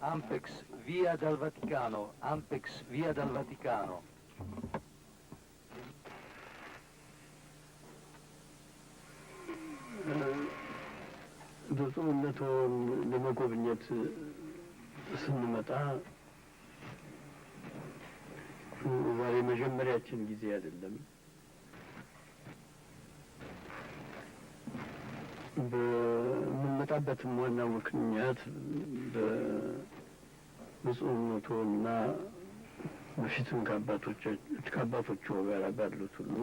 Ampex via dal Vaticano, Ampex via dal Vaticano. ብፁዕነትዎን ለመጎብኘት ስንመጣ ዛሬ መጀመሪያችን ጊዜ አይደለም። በምንመጣበትም ዋናው ምክንያት በብፁዕነትዎና በፊትም ከአባቶቹ ጋር ባሉት ሁሉ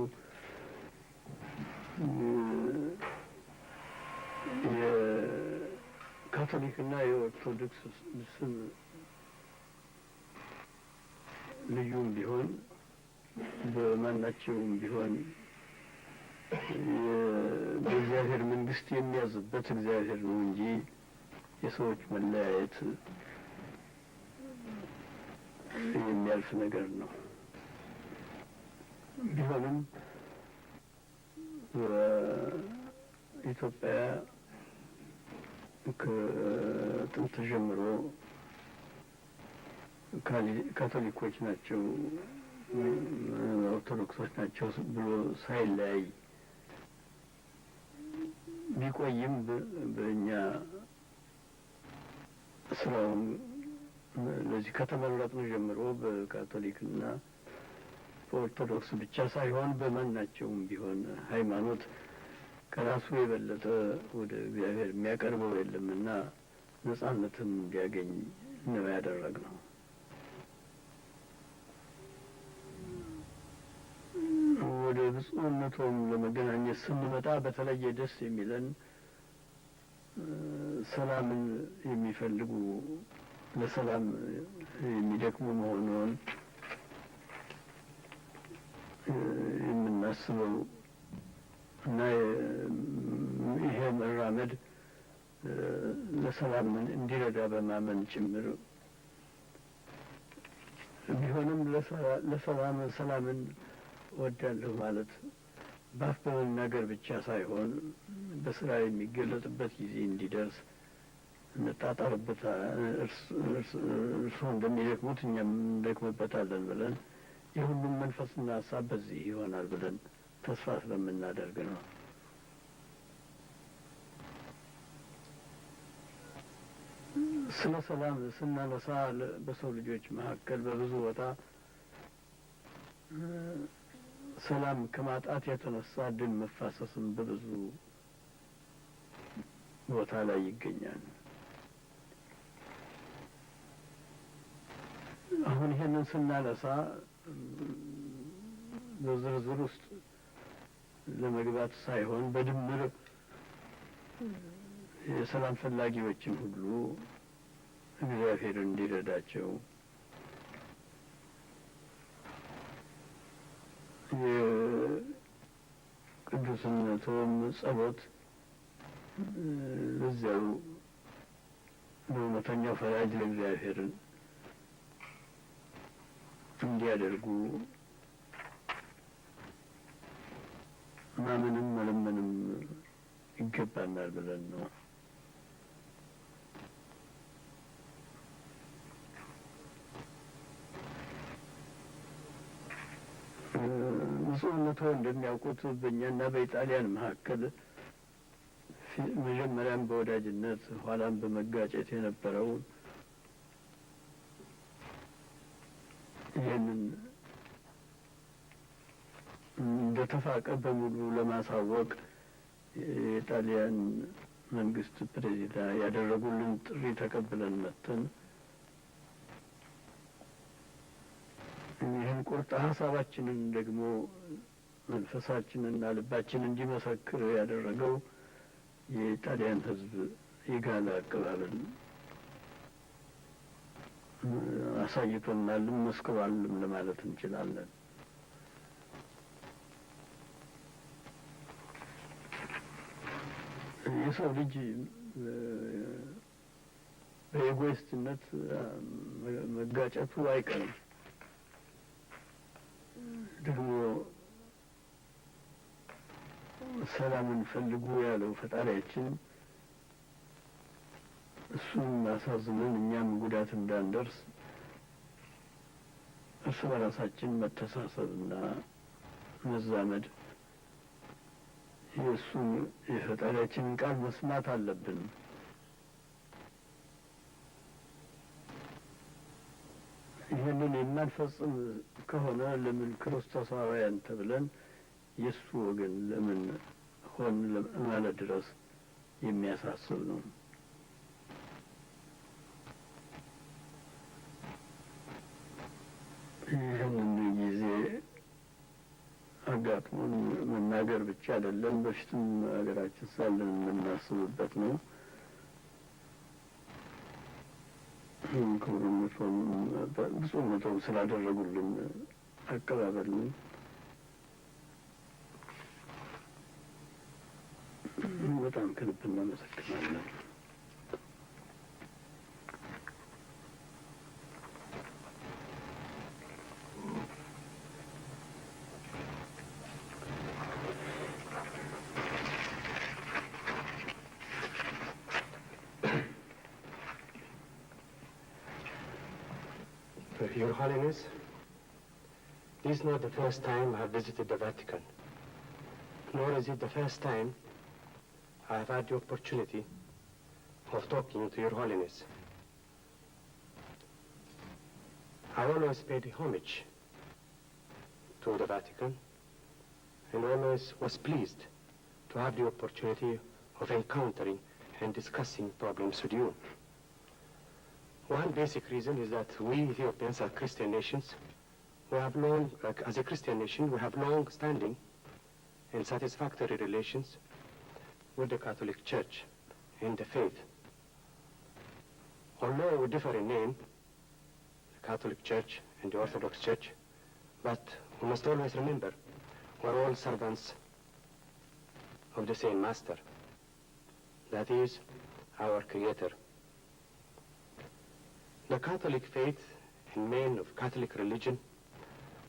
የካቶሊክና የኦርቶዶክስ ስም ልዩም ቢሆን በማናቸውም ቢሆን በእግዚአብሔር መንግስት የሚያዝበት እግዚአብሔር ነው እንጂ የሰዎች መለያየት የሚያልፍ ነገር ነው። ቢሆንም ኢትዮጵያ ከጥንት ጀምሮ ካቶሊኮች ናቸው ኦርቶዶክሶች ናቸው ብሎ ሳይለያይ ቢቆይም በእኛ ስራውን ለዚህ ከተመረጥን ጀምሮ በካቶሊክና በኦርቶዶክስ ብቻ ሳይሆን በማናቸውም ቢሆን ሃይማኖት ከራሱ የበለጠ ወደ እግዚአብሔር የሚያቀርበው የለምና ነጻነትን እንዲያገኝ ነው ያደረግነው። ወደ ብፁዕነትዎም ለመገናኘት ስንመጣ በተለየ ደስ የሚለን ሰላምን የሚፈልጉ ለሰላም የሚደክሙ መሆኑን የምናስበው እና ይሄ መራመድ ለሰላም እንዲረዳ በማመን ጭምር ቢሆንም ሰላምን እወዳለሁ ማለት በአፍ በመናገር ብቻ ሳይሆን በስራ የሚገለጥበት ጊዜ እንዲደርስ እንጣጣርበት። እርስዎ እንደሚደክሙት እኛም እንደክምበታለን ብለን የሁሉም መንፈስና ሀሳብ በዚህ ይሆናል ብለን ተስፋ ስለምናደርግ ነው። ስለ ሰላም ስናነሳ በሰው ልጆች መካከል በብዙ ቦታ ሰላም ከማጣት የተነሳ ደም መፋሰስም በብዙ ቦታ ላይ ይገኛል። አሁን ይሄንን ስናነሳ በዝርዝር ውስጥ ለመግባት ሳይሆን በድምር የሰላም ፈላጊዎችን ሁሉ እግዚአብሔር እንዲረዳቸው የቅዱስነቱም ጸሎት ለዚያው ለእውነተኛው ፈራጅ ለእግዚአብሔርን እንዲያደርጉ ማመንም መለመንም ይገባናል ብለን ነው። ብፁዕነቱ እንደሚያውቁት በእኛና በኢጣሊያን መካከል መጀመሪያም በወዳጅነት ኋላም በመጋጨት የነበረው ይህንን እንደተፋቀ በሙሉ ለማሳወቅ የጣሊያን መንግስት ፕሬዚዳንት ያደረጉልን ጥሪ ተቀብለን መጥተን ይህን ቁርጥ ሀሳባችንን ደግሞ መንፈሳችንና ልባችን እንዲመሰክር ያደረገው የጣሊያን ሕዝብ የጋለ አቀባበል አሳይቶናልም መስክሯልም ለማለት እንችላለን። የሰው ልጅ በኤጎይስትነት መጋጨቱ አይቀርም። ደግሞ ሰላምን ፈልጉ ያለው ፈጣሪያችን እሱን አሳዝነን እኛም ጉዳት እንዳንደርስ እርስ በራሳችን መተሳሰብና መዛመድ የእሱን የፈጣሪያችንን ቃል መስማት አለብን። ይህንን የማንፈጽም ከሆነ ለምን ክርስቶሳውያን ተብለን የእሱ ወገን ለምን ሆን ማለት ድረስ የሚያሳስብ ነው። ይህንን ጊዜ አጋጥሞን መናገር ብቻ አይደለም፣ በፊትም ሀገራችን ሳለን የምናስብበት ነው። ክቡርነቱም ብፁዕነቱም ስላደረጉልን አቀባበልን በጣም ከልብ እናመሰግናለን። Your Holiness, this is not the first time I have visited the Vatican, nor is it the first time I have had the opportunity of talking to Your Holiness. I always paid homage to the Vatican and always was pleased to have the opportunity of encountering and discussing problems with you. One basic reason is that we Ethiopians are Christian nations. We have as a Christian nation, we have long-standing and satisfactory relations with the Catholic Church and the faith. Although we differ in name, the Catholic Church and the Orthodox Church, but we must always remember we're all servants of the same Master, that is, our Creator. The Catholic faith and men of Catholic religion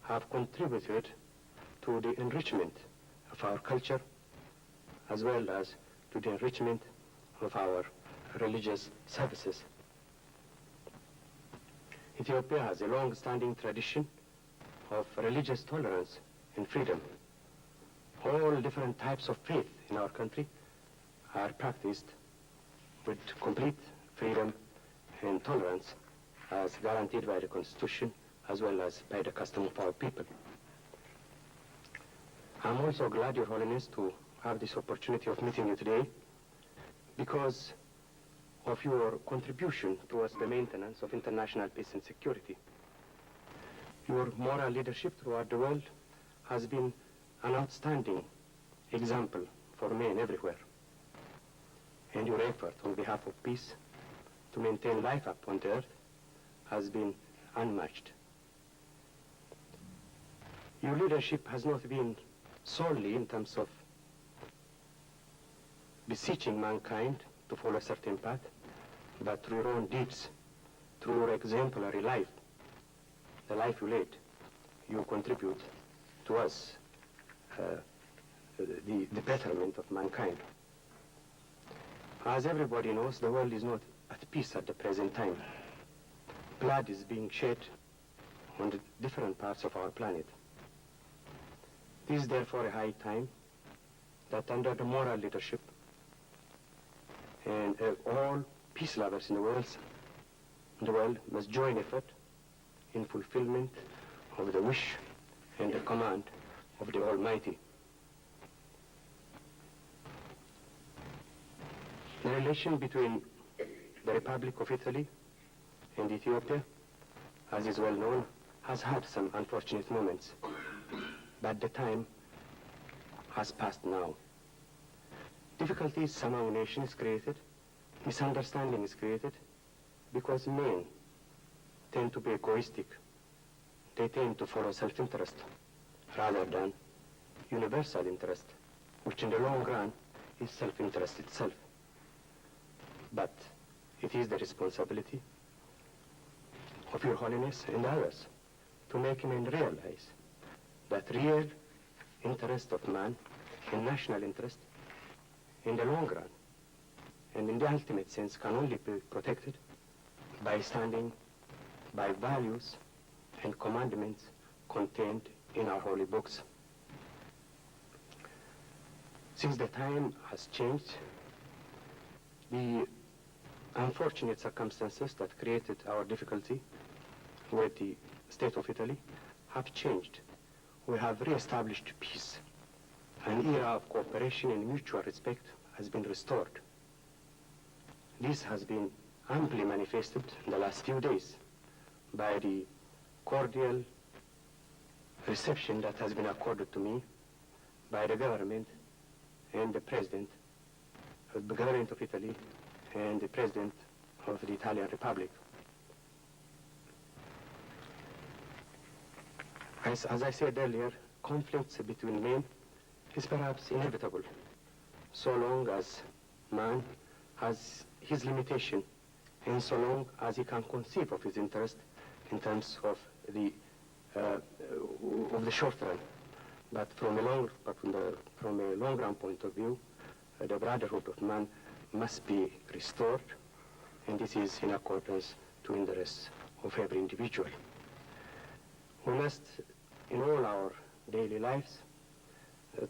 have contributed to the enrichment of our culture as well as to the enrichment of our religious services. Ethiopia has a long-standing tradition of religious tolerance and freedom. All different types of faith in our country are practiced with complete freedom and tolerance as guaranteed by the Constitution as well as by the custom of our people. I'm also glad, Your Holiness, to have this opportunity of meeting you today because of your contribution towards the maintenance of international peace and security. Your moral leadership throughout the world has been an outstanding example for men everywhere. And your effort on behalf of peace to maintain life upon the earth has been unmatched. Your leadership has not been solely in terms of beseeching mankind to follow a certain path, but through your own deeds, through your exemplary life, the life you led, you contribute to us the betterment of mankind. As everybody knows, the world is not at peace at the present time. Blood is being shed on the different parts of our planet. It is therefore a high time that under the moral leadership and all peace lovers in the world must join effort in fulfillment of the wish and the command of the Almighty. The relation between the Republic of Italy and Ethiopia, as is well known, has had some unfortunate moments, but the time has passed now. Difficulties among nations created, misunderstanding is created, because men tend to be egoistic. They tend to follow self-interest rather than universal interest, which in the long run is self-interest itself. But it is the responsibility of Your Holiness and others to make men realize that real interest of man and national interest in the long run and in the ultimate sense can only be protected by standing by values and commandments contained in our holy books. Since the time has changed, the unfortunate circumstances that created our difficulty with the state of Italy have changed. We have re-established peace. An era of cooperation and mutual respect has been restored. This has been amply manifested in the last few days by the cordial reception that has been accorded to me by the government and the President of the government of Italy and the President of the Italian Republic. As I said earlier, conflicts between men is perhaps inevitable, so long as man has his limitation and so long as he can conceive of his interest in terms of the short run. But from a long run point of view, the brotherhood of man must be restored, and this is in accordance to the interests of every individual. We must, in all our daily lives,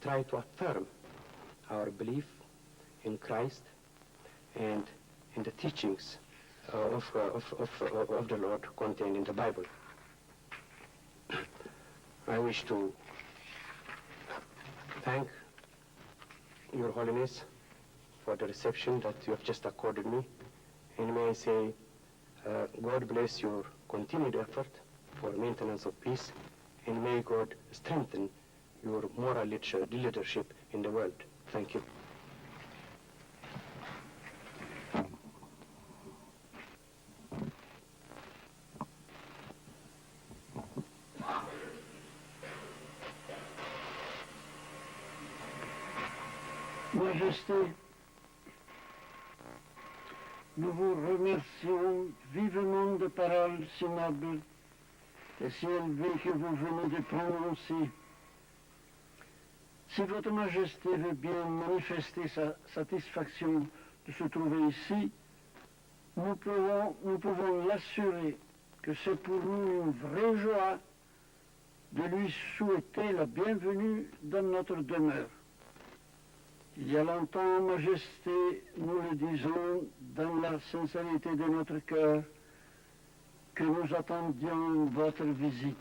try to affirm our belief in Christ and in the teachings of the Lord contained in the Bible. I wish to thank Your Holiness for the reception that you have just accorded me, and may I say, God bless your continued effort for maintenance of peace, and may God strengthen your moral leadership in the world. Thank you. Majesté, nous vous remercions vivement de paroles si nobles et si élevées que vous venez de prononcer. Si votre Majesté veut bien manifester sa satisfaction de se trouver ici, nous pouvons l'assurer que c'est pour nous une vraie joie de lui souhaiter la bienvenue dans notre demeure. Il y a longtemps, Majesté, nous le disons dans la sincérité de notre cœur, que nous attendions votre visite.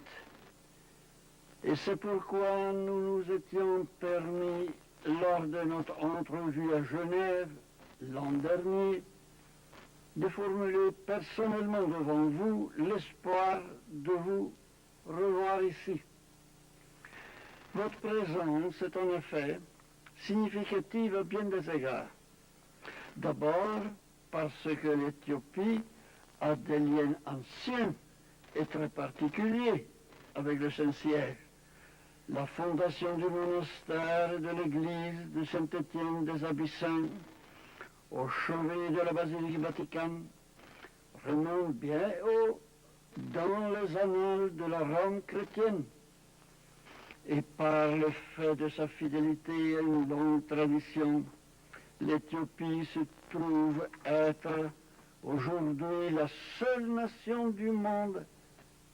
Et c'est pourquoi nous nous étions permis, lors de notre entrevue à Genève l'an dernier, de formuler personnellement devant vous l'espoir de vous revoir ici. Votre présence est en effet significative à bien des égards. D'abord, parce que l'Éthiopie a des liens anciens et très particuliers avec le Saint-Siège. La fondation du monastère et de l'église de Saint-Étienne des Abyssins, au chevet de la basilique Vaticane, remonte bien haut dans les annales de la Rome chrétienne. Et par le fait de sa fidélité à une longue tradition, l'Éthiopie se trouve être aujourd'hui la seule nation du monde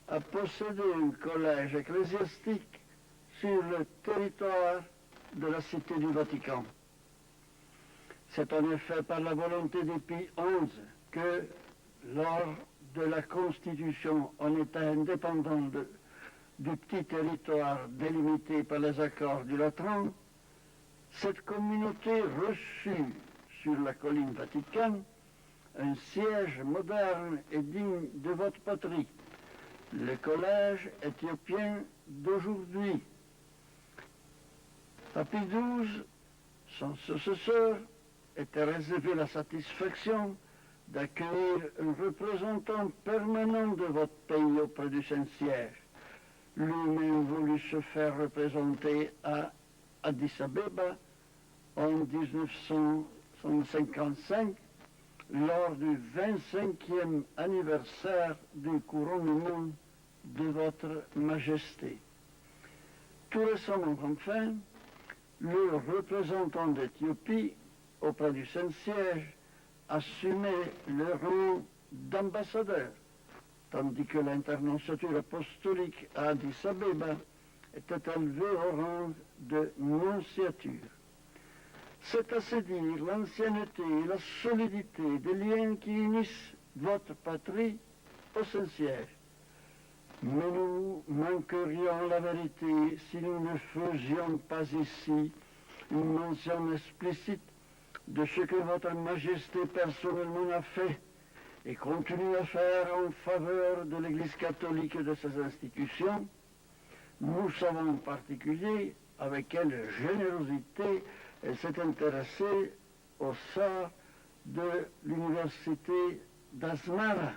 à posséder un collège ecclésiastique sur le territoire de la Cité du Vatican. C'est en effet par la volonté des Pie XI que, lors de la constitution en État indépendant du petit territoire délimité par les accords du Latran, cette communauté reçut sur la colline Vaticane un siège moderne et digne de votre patrie, le collège éthiopien d'aujourd'hui. Papi XII, son successeur, était réservé la satisfaction d'accueillir un représentant permanent de votre pays auprès du Saint-Siège. Lui-même voulut se faire représenter à Addis Abeba en 1955 lors du 25e anniversaire du couronnement de votre Majesté. Tout récemment, enfin, le représentant d'Éthiopie auprès du Saint-Siège assumait le rang d'ambassadeur, tandis que l'internonciature apostolique à Addis Abeba était élevée au rang de nonciature. C'est assez dire l'ancienneté et la solidité des liens qui unissent votre patrie au Saint-Siège. Mais nous manquerions la vérité si nous ne faisions pas ici une mention explicite de ce que votre Majesté personnellement a fait et continue à faire en faveur de l'Église catholique et de ses institutions. Nous savons en particulier avec quelle générosité elle s'est intéressée au sort de l'université d'Asmara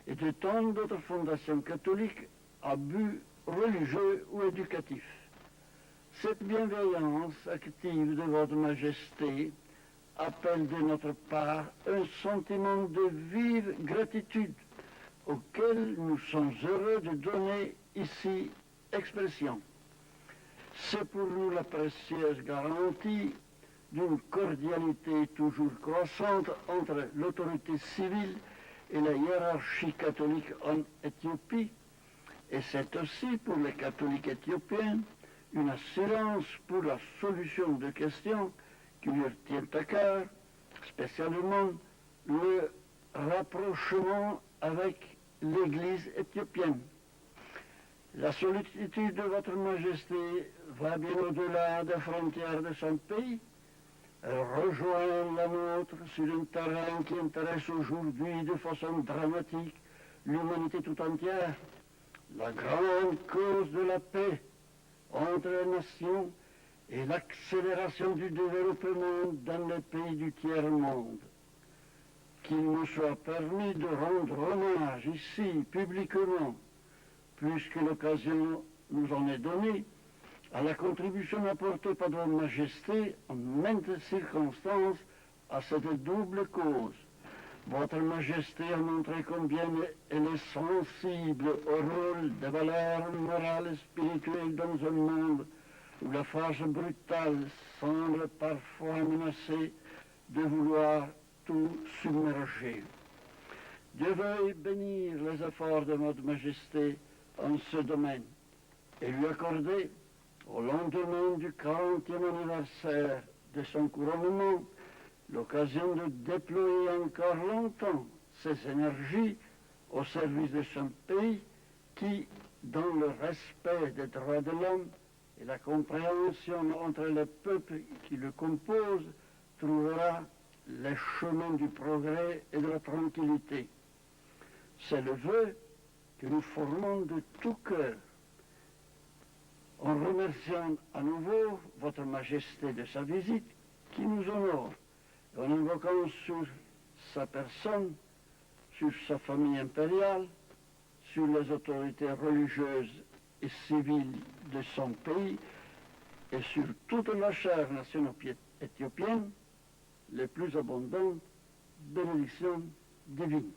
et de tant d'autres fondations catholiques à but religieux ou éducatif. Cette bienveillance active de votre Majesté appelle de notre part un sentiment de vive gratitude auquel nous sommes heureux de donner ici expression. C'est pour nous la précieuse garantie d'une cordialité toujours croissante entre l'autorité civile et la hiérarchie catholique en Éthiopie, et c'est aussi pour les catholiques éthiopiens une assurance pour la solution de questions qui leur tiennent à cœur, spécialement le rapprochement avec l'Église éthiopienne. La sollicitude de votre Majesté va bien au-delà des frontières de son pays. Elle rejoint la nôtre sur un terrain qui intéresse aujourd'hui de façon dramatique l'humanité tout entière, la grande cause de la paix entre les nations et l'accélération du développement dans les pays du tiers-monde. Qu'il nous soit permis de rendre hommage ici, publiquement, puisque l'occasion nous en est donnée, à la contribution apportée par votre Majesté en maintes circonstances à cette double cause. Votre Majesté a montré combien elle est sensible au rôle des valeurs morales et spirituelles dans un monde où la force brutale semble parfois menacer de vouloir tout submerger. Dieu veuille bénir les efforts de votre Majesté en ce domaine et lui accorder, au lendemain du 40e anniversaire de son couronnement, l'occasion de déployer encore longtemps ses énergies au service de son pays qui, dans le respect des droits de l'homme et la compréhension entre les peuples qui le composent, trouvera les chemins du progrès et de la tranquillité. C'est le vœu que nous formons de tout cœur. en remerciant à nouveau Votre Majesté de sa visite qui nous honore, et en invoquant sur sa personne, sur sa famille impériale, sur les autorités religieuses et civiles de son pays et sur toute la chère nation éthiopienne, les plus abondantes bénédictions divines.